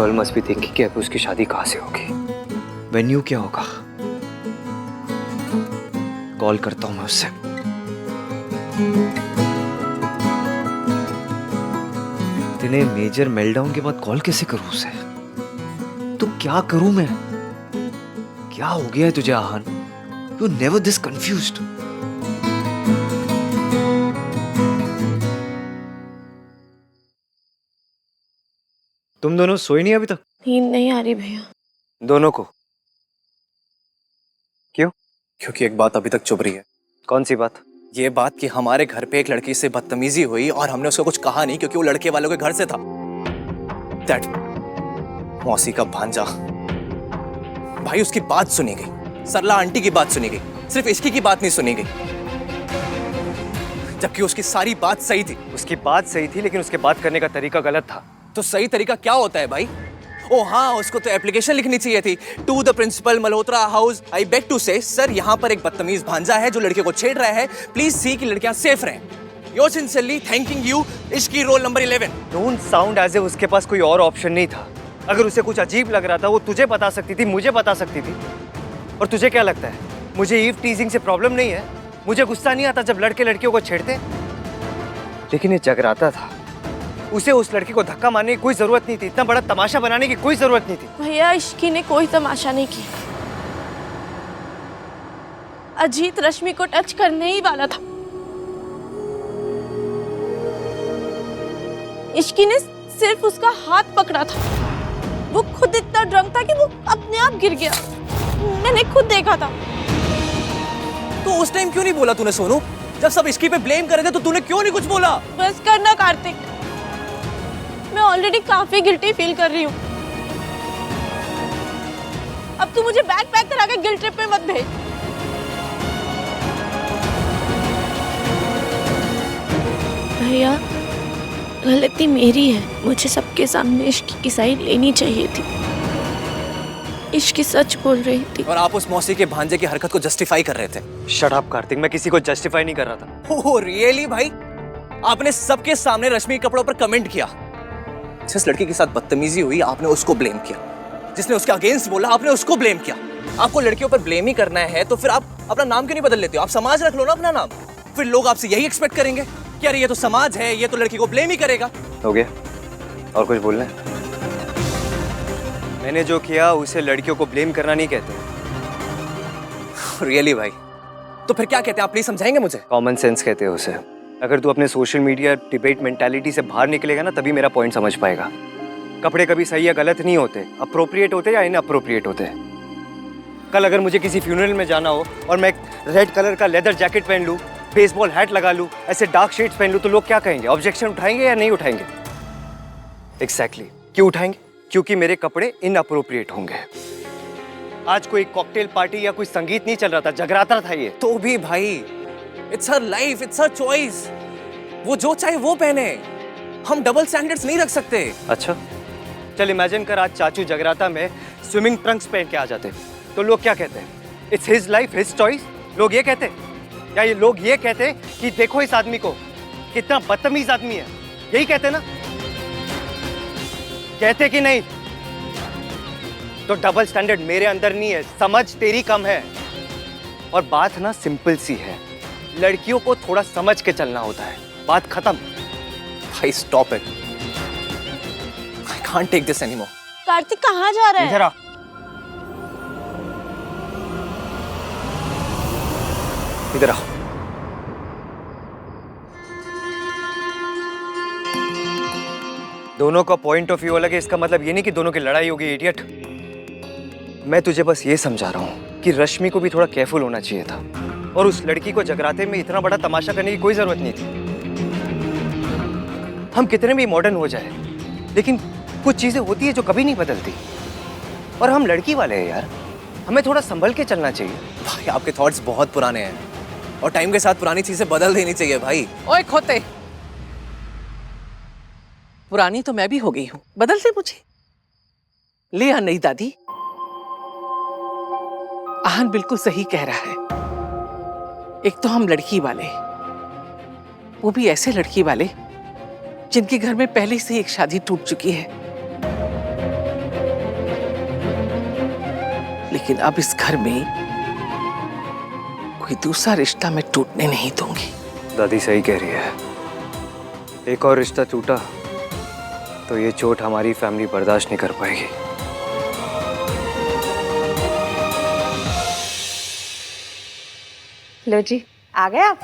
Girl must be thinking कि अब उसकी शादी कहाँ से होगी, वेन्यू क्या होगा। कॉल करता हूँ मैं उससे। इतने मेजर मेल्टडाउन के बाद कॉल कैसे करूं उसे? तो क्या करूं मैं? क्या हो गया है तुझे Aahan? You never this confused. तुम दोनों सोए नहीं अभी तक? नींद नहीं आ रही भैया। दोनों को? क्यों? क्योंकि एक बात अभी तक चुभ रही है। कौन सी बात? ये बात कि हमारे घर पे एक लड़की से बदतमीजी हुई और हमने उसको कुछ कहा नहीं क्योंकि वो लड़के वालों के घर से था। दैट मौसी का भांजा भाई, उसकी बात सुनी गई, सरला आंटी की बात सुनी गई, सिर्फ इसकी की बात नहीं सुनी गई, जबकि उसकी सारी बात सही थी। उसकी बात सही थी लेकिन उसके बात करने का तरीका गलत था। तो सही तरीका क्या होता है भाई? ओ हाँ, उसको तो एप्लीकेशन लिखनी चाहिए थी। To the principal Malhotra house, I beg to say sir, यहाँ पर एक बदतमीज भांजा है जो लड़के को छेड़ रहा है, प्लीज सी कि लड़कियां सेफ रहें। योर सिंसियरली थैंकिंग यू, इश्की roll number 11। Don't sound as if उसके पास कोई और ऑप्शन नहीं था। अगर उसे कुछ अजीब लग रहा था वो तुझे बता सकती थी, मुझे बता सकती थी। और तुझे क्या लगता है मुझे ईव टीजिंग से प्रॉब्लम नहीं है? मुझे गुस्सा नहीं आता जब लड़के लड़कियों को छेड़ते? लेकिन ये जगराता था, उसे उस लड़की को धक्का मारने की कोई जरूरत नहीं थी, इतना बड़ा तमाशा बनाने की कोई जरूरत नहीं थी। भैया इश्की ने कोई तमाशा नहीं किया। अजीत रश्मि को टच करने ही वाला था। इश्की ने सिर्फ उसका हाथ पकड़ा था। वो खुद इतना ड्रंक था कि वो अपने आप गिर गया। मैंने खुद देखा था। तो उस टाइम क्यों नहीं बोला तूने सोनू? जब सब इश्की पे ब्लेम कर रहे थे तो तूने क्यों नहीं कुछ बोला? बस करना कार्तिक, मैं ऑलरेडी काफी गिल्टी फील कर रही हूँ। अब तू मुझे बैग पैक करा के गिल्ट ट्रिप पे मत भेज। भैया गलती मेरी है, मुझे सबके सामने इश्की की साइड लेनी चाहिए थी। इश्की सच बोल रही थी और आप उस मौसी के भांजे की हरकत को जस्टिफाई कर रहे थे। शट अप कार्तिक, मैं किसी को जस्टिफाई नहीं कर रहा था। ओह रियली भाई? आपने सबके सामने रश्मि के कपड़ों पर कमेंट किया। जिस लड़की के साथ बदतमीजी हुई आपने उसको ब्लेम किया, जिसने उसके अगेंस्ट बोला आपने उसको ब्लेम किया। आपको लड़कियों पर ब्लेम ही करना है तो फिर आप अपना नाम क्यों नहीं बदल लेते हो? आप समाज रख लो ना अपना नाम। फिर लोग आपसे यही एक्सपेक्ट करेंगे कि अरे ये तो समाज है, ये तो लड़की को ब्लेम ही करेगा। हो गया? और कुछ बोलना है? मैंने जो किया उसे लड़कियों को ब्लेम करना नहीं कहते। रियली भाई? तो फिर क्या कहते हैं आप? प्लीज समझाएंगे मुझे। कॉमन सेंस कहते हैं उसे। अगर तू अपने सोशल मीडिया डिबेट मेंटालिटी से बाहर निकलेगा ना तभी मेरा पॉइंट समझ पाएगा। कपड़े कभी सही या गलत नहीं होते, अप्रोप्रिएट होते या इनअप्रोप्रिएट होते। कल अगर मुझे किसी फ्यूनरल में जाना हो और मैं रेड कलर का लेदर जैकेट पहन लूँ, बेसबॉल हैट लगा लूँ, ऐसे डार्क शेड्स पहन लूँ तो लोग क्या कहेंगे? ऑब्जेक्शन उठाएंगे या नहीं उठाएंगे? एग्जैक्टली। क्यों उठाएंगे? क्योंकि मेरे कपड़े इनअप्रोप्रिएट होंगे। आज कोई कॉकटेल पार्टी या कोई संगीत नहीं चल रहा था, जगराता था ये। तो भी भाई it's her life, it's her choice. वो जो चाहे वो पहने, हम डबल स्टैंडर्ड्स नहीं रख सकते। अच्छा चल इमेजिन कर आज चाचू जगराता में स्विमिंग ट्रंक्स पहन के आ जाते तो लोग क्या कहते हैं? It's his life his choice. लोग ये कहते या ये लोग ये कहते कि देखो इस आदमी को, कितना बदतमीज आदमी है, यही कहते ना? कहते कि नहीं? तो डबल स्टैंडर्ड मेरे अंदर नहीं है, समझ तेरी कम है। और बात ना सिंपल सी है, लड़कियों को थोड़ा समझ के चलना होता है, बात खत्म। भाई stop it, I can't take this anymore. Kartik कहाँ जा रहा है? इधर आ। इधर आओ। दोनों का पॉइंट ऑफ व्यू अलग है, इसका मतलब ये नहीं कि दोनों की लड़ाई होगी, इडियट। मैं तुझे बस ये समझा रहा हूँ कि रश्मि को भी थोड़ा केयरफुल होना चाहिए था और उस लड़की को जगराते में इतना बड़ा तमाशा करने की कोई जरूरत नहीं थी। हम कितने भी मॉडर्न हो जाए लेकिन कुछ चीजें होती है जो कभी नहीं बदलती। और हम लड़की वाले हैं यार, हमें थोड़ा संभल के चलना चाहिए। भाई आपके थॉट्स बहुत पुराने हैं और टाइम के साथ पुरानी चीजें बदल देनी चाहिए भाई। ओए खोते, पुरानी तो मैं भी हो गई हूँ, बदल दे मुझे। ले आ नहीं दादी, आहन बिल्कुल सही कह रहा है। एक तो हम लड़की वाले, वो भी ऐसे लड़की वाले जिनके घर में पहले से एक शादी टूट चुकी है। लेकिन अब इस घर में कोई दूसरा रिश्ता मैं टूटने नहीं दूंगी। दादी सही कह रही है, एक और रिश्ता टूटा तो ये चोट हमारी फैमिली बर्दाश्त नहीं कर पाएगी। लो जी, आ गए आप।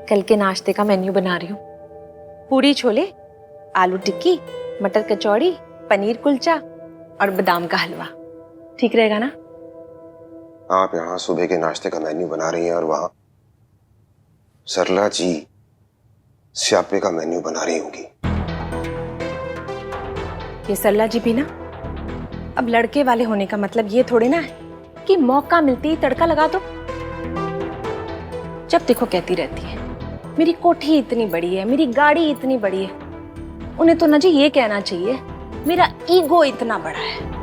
कल के नाश्ते का मेन्यू बना रही हूँ। पूरी छोले, आलू टिक्की, मटर कचौड़ी, पनीर कुलचा और बादाम का हलवा। ठीक रहेगा ना? आप यहाँ सुबह के नाश्ते का मेन्यू बना रही हैं और वहां सरला जी स्यापे का मेन्यू बना रही होंगी। ये सरला जी भी ना, अब लड़के वाले होने का मतलब ये थोड़ी ना है कि मौका मिलते ही तड़का लगा दो। जब देखो कहती रहती है मेरी कोठी इतनी बड़ी है, मेरी गाड़ी इतनी बड़ी है। उन्हें तो ना जी ये कहना चाहिए मेरा ईगो इतना बड़ा है।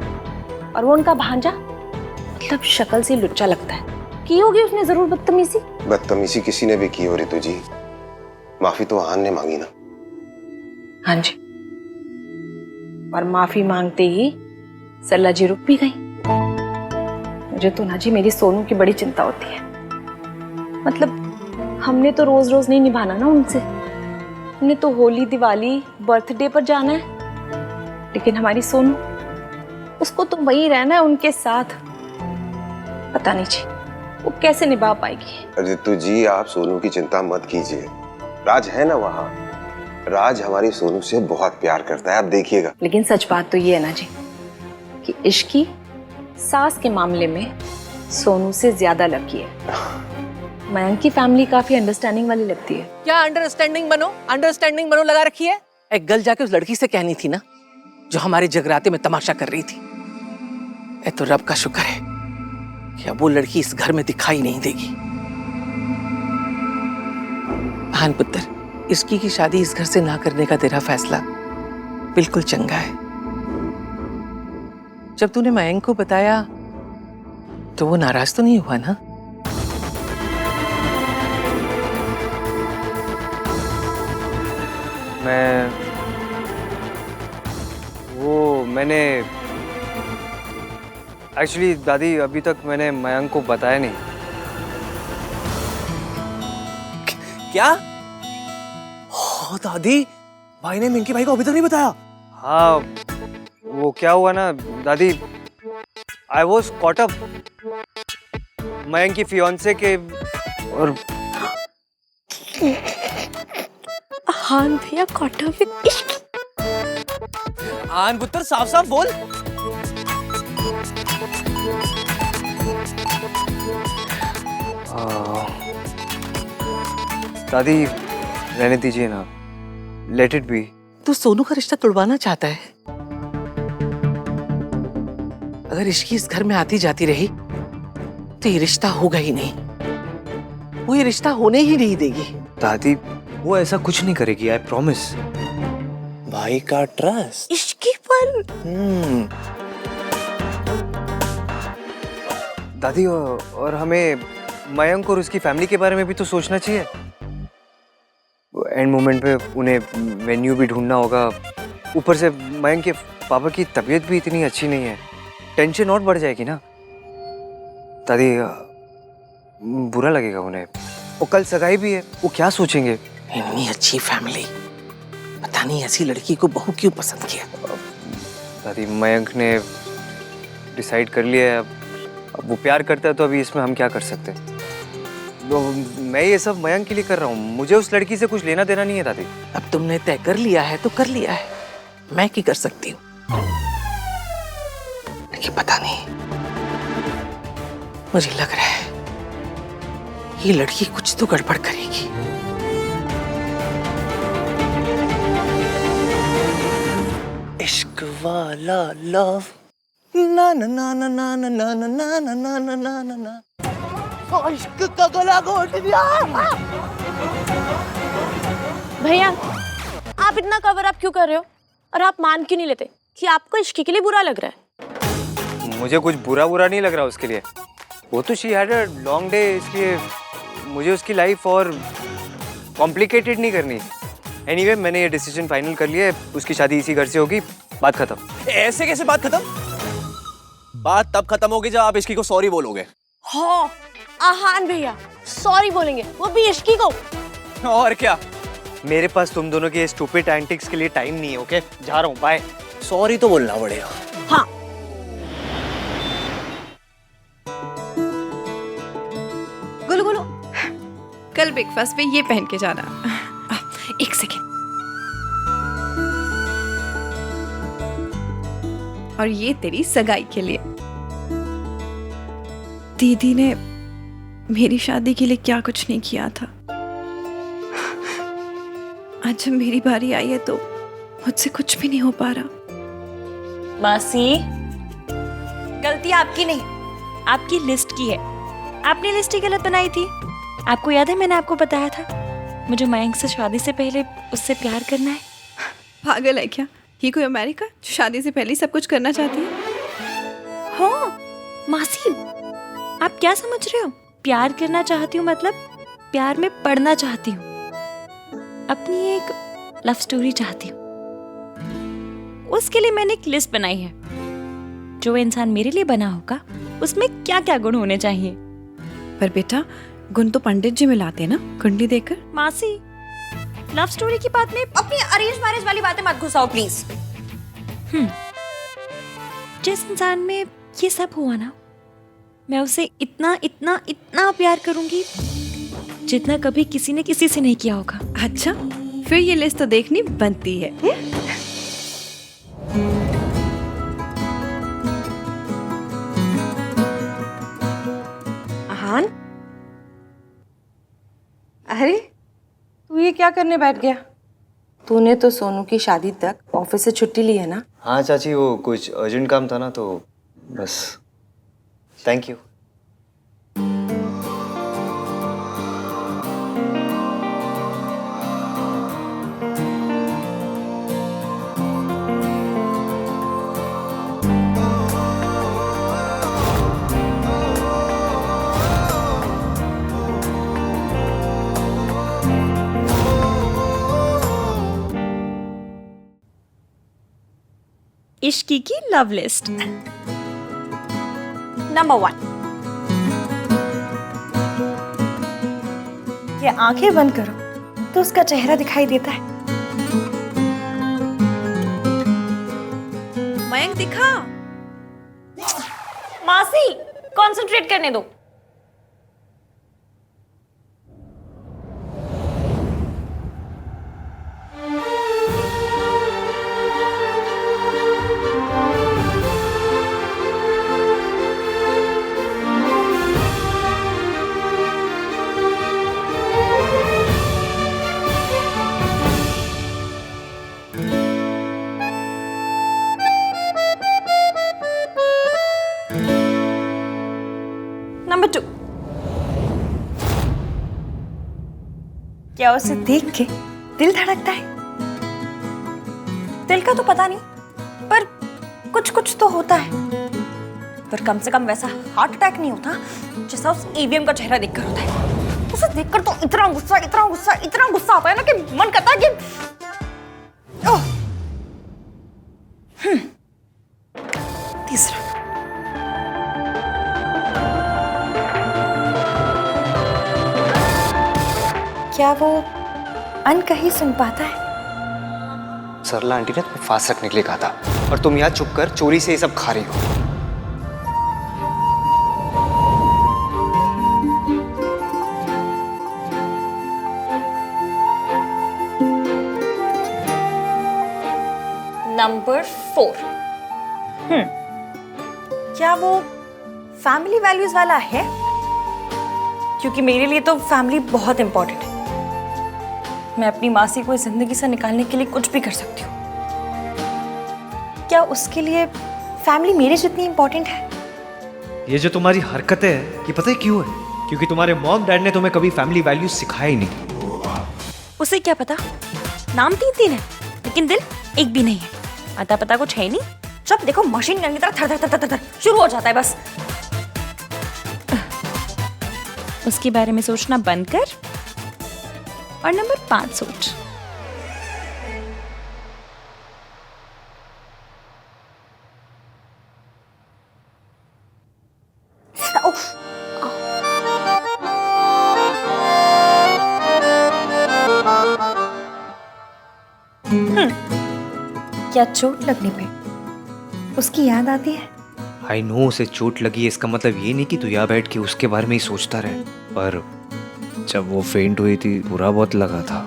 और वो उनका भांजा मतलब शक्ल से लुच्चा लगता है। की होगी उसने जरूर बदतमीजी। बदतमीजी किसी ने भी की हो रितु जी, माफी तो आहान ने मांगी ना। हाँ जी, और माफी मांगते ही सरला जी रुक भी गई। मुझे तो ना जी मेरी सोनू की बड़ी चिंता होती है। मतलब हमने तो रोज रोज नहीं निभाना ना उनसे, हमने तो होली दिवाली बर्थडे पर जाना है। लेकिन हमारी सोनू, उसको तो वही रहना है उनके साथ। पता नहीं जी वो कैसे निभा पाएगी। रितु जी आप सोनू की चिंता मत कीजिए, राज है ना वहाँ। राज हमारी सोनू से बहुत प्यार करता है, आप देखिएगा। लेकिन सच बात तो ये है ना जी कि इश्क की सास के मामले में सोनू से ज्यादा लकी है। मयंक की फैमिली काफी अंडरस्टैंडिंग वाली लगती है। क्या अंडरस्टैंडिंग बनो लगा रखी है। एक गल जाके उस लड़की से कहनी थी ना जो हमारे जगराते में तमाशा कर रही थी। ए तो रब का शुक्र है कि अब वो लड़की इस घर में दिखाई नहीं देगी। हान पुत्र, इसकी की शादी इस घर से ना करने का तेरा फैसला बिल्कुल चंगा है। जब तूने मयंक को बताया तो वो नाराज तो नहीं हुआ ना? मैंने एक्चुअली दादी अभी तक मैंने मयंक को बताया नहीं। क्या? हो दादी, भाई ने मिंकी भाई को अभी तक नहीं बताया? हाँ, वो क्या हुआ ना दादी, I was caught up Mayank की फियांसे के। और हाँ भैया, कॉट अप विद इश्क। आन पुत्र साफ साफ बोल। दादी रहने दीजिए ना, लेट इट बी। तू सोनू का रिश्ता तुड़वाना चाहता है। अगर इश्की इस घर में आती जाती रही तो ये रिश्ता होगा ही नहीं। वो ये रिश्ता होने ही नहीं देगी। दादी वो ऐसा कुछ नहीं करेगी, आई प्रॉमिस। भाई का ट्रस्ट इश्की पर दादी, और हमें मयंक और उसकी फैमिली के बारे में भी तो सोचना चाहिए। एंड मोमेंट पे उन्हें वेन्यू भी ढूंढना होगा। ऊपर से मयंक के पापा की तबीयत भी इतनी अच्छी नहीं है, टेंशन और बढ़ जाएगी ना दादी। बुरा लगेगा उन्हें। वो कल सगाई भी है, वो क्या सोचेंगे। इतनी अच्छी फैमिली, पता नहीं ऐसी लड़की को बहू क्यों पसंद किया। दादी मयंक ने डिसाइड कर लिया है, अब वो प्यार करता है तो अभी इसमें हम क्या कर सकते हैं। तो मैं ये सब मयंक के लिए कर रहा हूँ, मुझे उस लड़की से कुछ लेना देना नहीं है दादी। अब तुमने तय कर लिया है तो कर लिया है, मैं क्या कर सकती हूँ। लेकिन पता नहीं, मुझे लग रहा है ये लड़की कुछ तो गड़बड़ करेगी। इश्क वाला लव ना ना ना ना ना ना ना ना ना ना ना ना ना ना ना। इश्क का गला घोट दिया। भैया, आप इतना कवर अप क्यों कर रहे हो? और आप मान क्यों नहीं लेते कि आपको इश्क के लिए बुरा लग रहा है? मुझे कुछ बुरा नहीं लग रहा उसके लिए। वो तो she had a long day, इसलिए मुझे उसकी लाइफ और कॉम्प्लिकेटेड नहीं करनी। एनीवे, मैंने ये डिसीजन फाइनल कर लिया है, उसकी शादी इसी घर से होगी, बात खत्म। ऐसे कैसे बात खत्म? बात तब खत्म होगी जब आप इश्की को सॉरी बोलोगे। हाँ आहान भैया सॉरी बोलेंगे, वो भी इश्की को। और क्या? मेरे पास तुम दोनों के स्टूपिड एंटिक्स के लिए टाइम नहीं है। ओके, जा रहा हूँ, बाय। सॉरी तो बोलना पड़ेगा। हाँ गुलू गुलू, कल ब्रेकफास्ट पे ये पहन के जाना। एक सेकेंड। और ये तेरी सगाई के लिए। दीदी ने मेरी शादी के लिए क्या कुछ नहीं किया था। आज जब मेरी बारी आई है तो मुझसे कुछ भी नहीं हो पा रहा। मासी, गलती आपकी नहीं, आपकी लिस्ट की है। आपने लिस्ट ही गलत बनाई थी। आपको याद है मैंने आपको बताया था मुझे मयंक से शादी से पहले उससे प्यार करना है। पागल है क्या? ये कोई अमेरिका जो शादी से पहले ही सब कुछ करना चाहती है? हाँ मासी, आप क्या समझ रहे हो? प्यार करना चाहती हूँ मतलब प्यार में पड़ना चाहती हूँ। अपनी एक लव स्टोरी चाहती हूँ। उसके लिए मैंने एक लिस्ट बनाई है। जो इंसान मेरे लिए बना होगा उसमें क्या क्या गुण होने चाहिए। पर बेटा, गुण तो पंडित जी मिलाते हैं ना, कुंडली देकर। मासी, लव स्टोरी की बात में अपनी अरेंज मैरिज वाली बातें मत घुसाओ प्लीज। जिस इंसान में ये सब हुआ ना, मैं उसे इतना इतना इतना प्यार करूंगी जितना कभी किसी ने किसी से नहीं किया होगा। अच्छा, फिर ये लिस्ट तो देखनी बनती है। आहान, अरे तू ये क्या करने बैठ गया? तूने तो सोनू की शादी तक ऑफिस से छुट्टी ली है ना? हाँ चाची, वो कुछ अर्जेंट काम था ना, तो बस। Thank you. इश्की की लव लिस्ट। नंबर 1, ये आंखें बंद करो तो उसका चेहरा दिखाई देता है। मयंक दिखा। मासी, कंसंट्रेट करने दो। नंबर 2, क्या उसे देख के दिल धड़कता है? दिल का तो पता नहीं, पर कुछ कुछ तो होता है। पर कम से कम वैसा हार्ट अटैक नहीं होता जैसा उस ईवीएम का चेहरा देखकर होता है। उसे देखकर तो इतना गुस्सा इतना गुस्सा इतना गुस्सा आता है ना कि मन करता है कि ओह। तीसरा, क्या वो अनकही सुन पाता है? सरला आंटी ने तुम्हें फास्ट रखने के लिए कहा था, और तुम यहाँ चुप कर चोरी से ये सब खा रही हो। नंबर 4, क्या वो फैमिली वैल्यूज वाला है? क्योंकि मेरे लिए तो फैमिली बहुत इंपॉर्टेंट है। मैं अपनी मासी को इस जिंदगी से निकालने के लिए कुछ भी कर सकती हूँ। क्या उसके लिए फैमिली मेरे जितनी इंपॉर्टेंट है? ये जो तुम्हारी हरकतें हैं, ये पता है क्यों है? क्योंकि तुम्हारे मॉम डैड ने तुम्हें कभी फैमिली वैल्यूज सिखाया ही नहीं। उसे क्या पता? नाम 3 है लेकिन दिल एक भी नहीं है। अता पता कुछ है नहीं, जब देखो मशीन गन की तरह थर थर थर थर शुरू हो जाता है बस। उसके बारे में सोचना बंद कर और नंबर 5 सोच। क्या चोट लगने पे उसकी याद आती है? आई नो उसे चोट लगी है, इसका मतलब ये नहीं कि तू यहाँ बैठ के उसके बारे में ही सोचता रहे, पर जब वो फेंट हुई थी बुरा बहुत लगा था।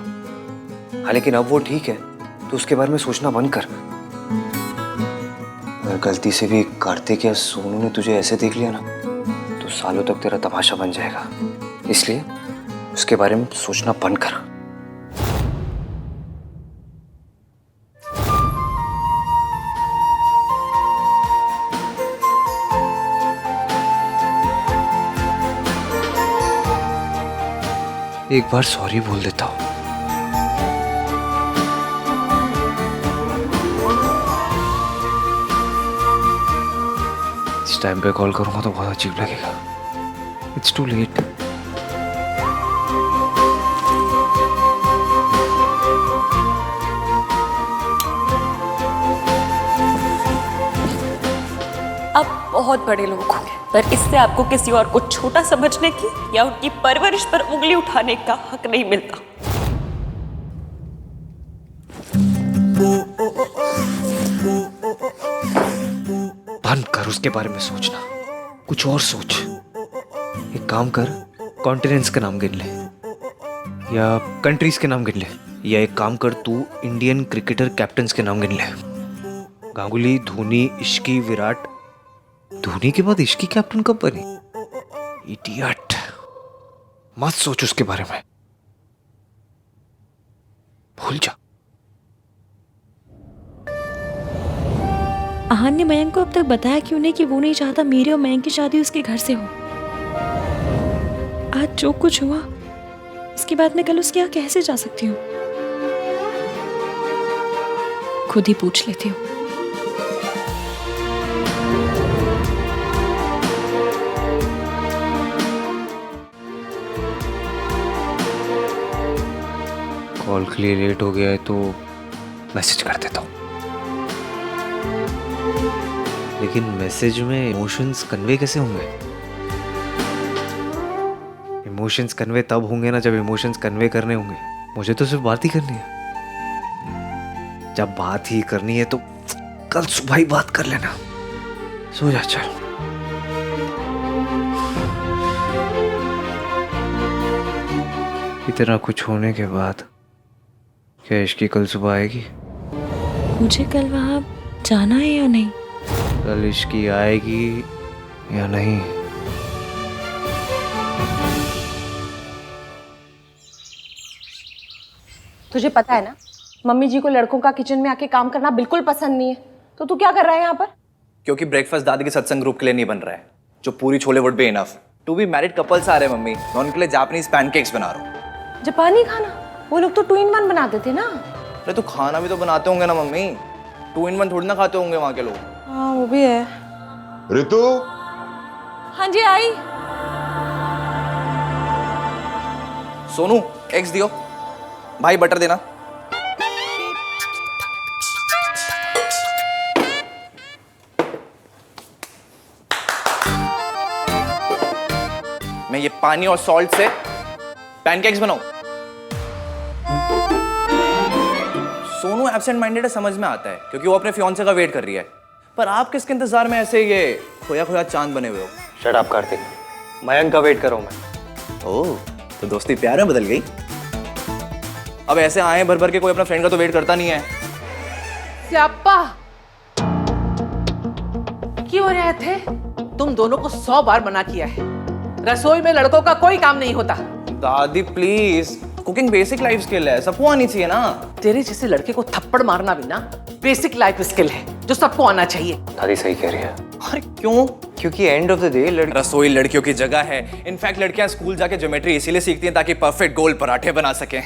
हाँ लेकिन अब वो ठीक है, तो उसके बारे में सोचना बंद कर। अगर गलती से भी कार्तिक या सोनू ने तुझे ऐसे देख लिया ना तो सालों तक तेरा तमाशा बन जाएगा, इसलिए उसके बारे में सोचना बंद कर। एक बार सॉरी बोल देता हूँ। इस टाइम पे कॉल करूंगा तो बहुत अजीब लगेगा। It's too late. आप बहुत बड़े लोग होंगे, पर इससे आपको किसी और को छोटा समझने की या उनकी परवरिश पर उंगली उठाने का हक नहीं मिलता। बंद कर उसके बारे में सोचना, कुछ और सोच। एक काम कर, कॉन्टिनेंट्स के नाम गिन ले या कंट्रीज के नाम गिन ले, या एक काम कर तू इंडियन क्रिकेटर कैप्टन्स के नाम गिन ले। गांगुली, धोनी, इश्की, विराट। धोनी के बाद इश्की कैप्टन कब बनी? इडियट। मत सोच उसके बारे में, भूल जा। आहान ने मयंक को अब तक बताया क्यों नहीं कि वो नहीं चाहता मेरी और मयंक की शादी उसके घर से हो? आज जो कुछ हुआ इसके बाद मैं कल उसके यहाँ कैसे जा सकती हूँ? खुद ही पूछ लेती हूँ। कॉल के लिए लेट हो गया है तो मैसेज कर देता हूँ, लेकिन मैसेज में इमोशंस कन्वे कैसे होंगे? इमोशंस कन्वे तब होंगे ना जब इमोशंस कन्वे करने होंगे। मुझे तो सिर्फ बात ही करनी है। जब बात ही करनी है तो कल सुबह ही बात कर लेना। सो जा चल। इतना कुछ होने के बाद क्या इश्की कल सुबह आएगी? मुझे कल वहां जाना है या नहीं? कल इश्की आएगी या नहीं? तुझे पता है ना, मम्मी जी को लड़कों का किचन में आके काम करना बिल्कुल पसंद नहीं है, तो तू क्या कर रहा है यहाँ पर? क्योंकि ब्रेकफास्ट दादी के सत्संग ग्रुप के लिए नहीं बन रहा है, जो पूरी छोले would be enough. To be married couples आ रहे हैं मम्मी, मैं उनके लिए जापानीज पैनकेक्स बना रहा हूँ। जापानी खाना? वो लोग तो 2 in 1 बनाते थे ना। अरे तो खाना भी तो बनाते होंगे ना मम्मी, 2 in 1 थोड़ी ना खाते होंगे वहां के लोग। हाँ वो भी है। ऋतु, हाँ जी आई। सोनू एग्स दियो, भाई बटर देना। मैं ये पानी और सॉल्ट से पैनकेक्स बनाऊं। सोनू एब्सेंट माइंडेड है, समझ में आता है, क्योंकि वो अपने फियांसे का वेट कर रही है। पर आप किसके इंतजार में ऐसे ये खोया खोया चांद बने हुए हो? शट अप कार्तिक, मयंक का वेट करो मैं। ओह, तो दोस्ती प्यार में बदल गई। अब ऐसे आए भर भर के कोई अपना फ्रेंड का तो वेट करता नहीं है। स्याप्पा, क्यों रहे थे? तुम दोनों को 100 बार मना किया है, रसोई में लड़कों का कोई काम नहीं होता। दादी please, cooking basic life skill है, सबको आनी चाहिए ना। तेरे जैसे लड़के को थप्पड़ मारना भी ना बेसिक लाइफ स्किल है, जो सबको आना चाहिए। दादी सही कह रही है। अरे क्यों? क्योंकि एंड ऑफ द डे रसोई लड़कियों की जगह है। इनफैक्ट लड़कियां स्कूल जाके ज्योमेट्री इसीलिए सीखती हैं ताकि परफेक्ट गोल पराठे बना सकें।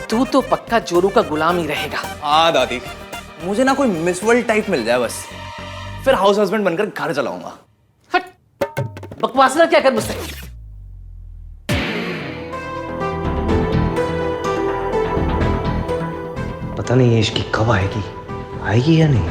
तू तो पक्का जोरू का गुलाम ही रहेगा। हाँ दादी, मुझे ना कोई मिस वर्ल्ड टाइप मिल जाए बस, फिर हाउस हस्बैंड बनकर घर चलाऊंगा। हट, बकवास ना क्या कर मुझसे। पता नहीं ये इश्की कब आएगी या नहीं।